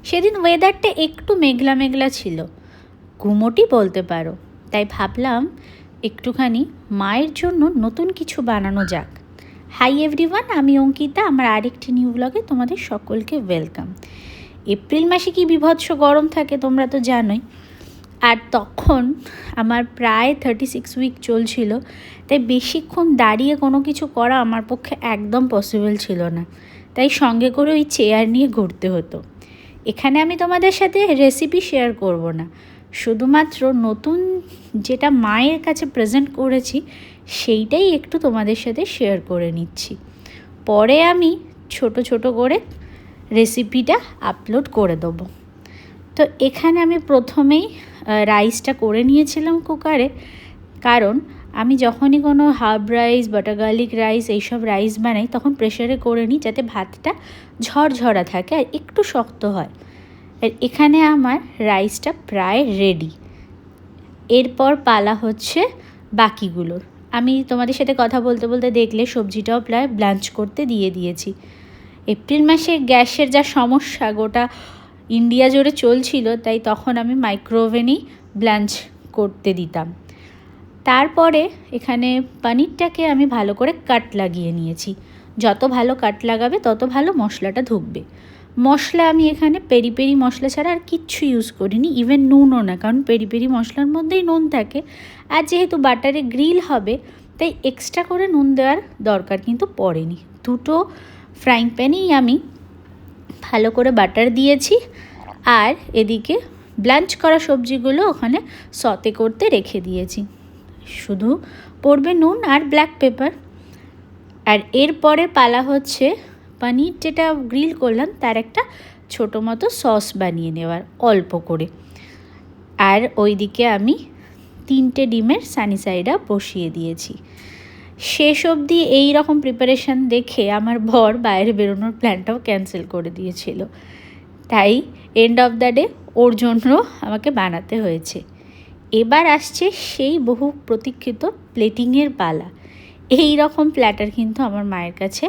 সেদিন ওয়েদারটা একটু মেঘলা মেঘলা ছিল, গুমোটি বলতে পারো। তাই ভাবলাম একটুখানি মায়ের জন্য নতুন কিছু বানানো যাক। হাই এভরিওয়ান, আমি অঙ্কিতা। আমার আরেকটি নিউ ব্লগে তোমাদের সকলকে ওয়েলকাম। এপ্রিল মাসে কি বিভৎস গরম থাকে তোমরা তো জানোই। আর তখন আমার প্রায় 36 উইক চলছিল, তাই বেশিক্ষণ দাঁড়িয়ে কোনো কিছু করা আমার পক্ষে একদম পসিবল ছিল না। তাই সঙ্গে করে ওই চেয়ার নিয়ে ঘুরতে হতো। এখানে আমি তোমাদের সাথে রেসিপি শেয়ার করব না, শুধুমাত্র নতুন যেটা মায়ের কাছে প্রেজেন্ট করেছি সেইটাই একটু তোমাদের সাথে শেয়ার করে নিচ্ছি। পরে আমি ছোট ছোট করে রেসিপিটা আপলোড করে দেবো। তো এখানে আমি প্রথমেই রাইসটা করে নিয়েছিলাম কুকারে, কারণ আমি যখনই কোনো herb rice, butter garlic rice এইসব রাইস বানাই তখন প্রেশারে করে নিই, যাতে ভাতটা ঝরঝরা থাকে আর একটু শক্ত হয়। আর এখানে আমার রাইসটা প্রায় রেডি। এরপর পালা হচ্ছে বাকিগুলোর। আমি তোমাদের সাথে কথা বলতে বলতে দেখলে সবজিটাও প্রায় ব্লাঞ্চ করতে দিয়ে দিয়েছি। এপ্রিল মাসে গ্যাসের যা সমস্যা গোটা ইন্ডিয়া জুড়ে চলছিল, তাই তখন আমি মাইক্রোওভেনেই ব্লাঞ্চ করতে দিতাম। তারপরে এখানে পনিরটাকে আমি ভালো করে কাট লাগিয়ে নিয়েছি। যত ভালো কাট লাগাবে তত ভালো মশলাটা ঢুকবে। মশলা আমি এখানে পেরি পেরি মশলা ছাড়া আর কিচ্ছু ইউজ করিনি, ইভেন নুনও না, কারণ পেরি পেরি মশলার মধ্যেই নুন থাকে। আর যেহেতু বাটারে গ্রিল হবে তাই এক্সট্রা করে নুন দেওয়ার দরকার কিন্তু পড়েনি। দুটো ফ্রাইং প্যানেই আমি ভালো করে বাটার দিয়েছি, আর এদিকে ব্লাঞ্চ করা সবজিগুলো ওখানে সতে করতে রেখে দিয়েছি। শুধু পড়বে নুন আর ব্ল্যাক পেপার। আর এরপরে পালা হচ্ছে পনির যেটা গ্রিল করলাম তার একটা ছোটো মতো সস বানিয়ে নেওয়ার, অল্প করে। আর ওইদিকে আমি 3টে ডিমের সানি সাইড আপ বসিয়ে দিয়েছি। শেষ অবধি এই রকম প্রিপারেশান দেখে আমার বর বাইরে বেরোনোর প্ল্যানটাও ক্যান্সেল করে দিয়েছিল, তাই এন্ড অফ দ্য ডে ওর জন্য আমাকে বানাতে হয়েছে। এবার আসছে সেই বহু প্রতীক্ষিত প্লেটিংয়ের পালা। এই রকম প্ল্যাটার কিন্তু আমার মায়ের কাছে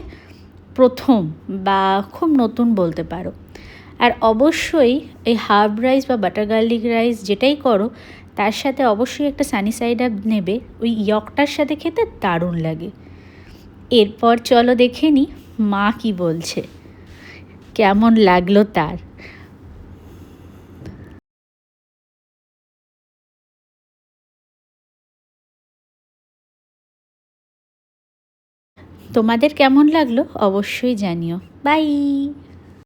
প্রথম বা খুব নতুন বলতে পারো। আর অবশ্যই এই হার্ব রাইস বা বাটার গার্লিক রাইস যেটাই করো তার সাথে অবশ্যই একটা সানি সাইড আপ নেবে, ওই ইয়কটার সাথে খেতে দারুণ লাগে। এরপর চলো দেখে নি মা কি বলছে, কেমন লাগলো তার। তোমাদের কেমন লাগলো অবশ্যই জানিও। বাই।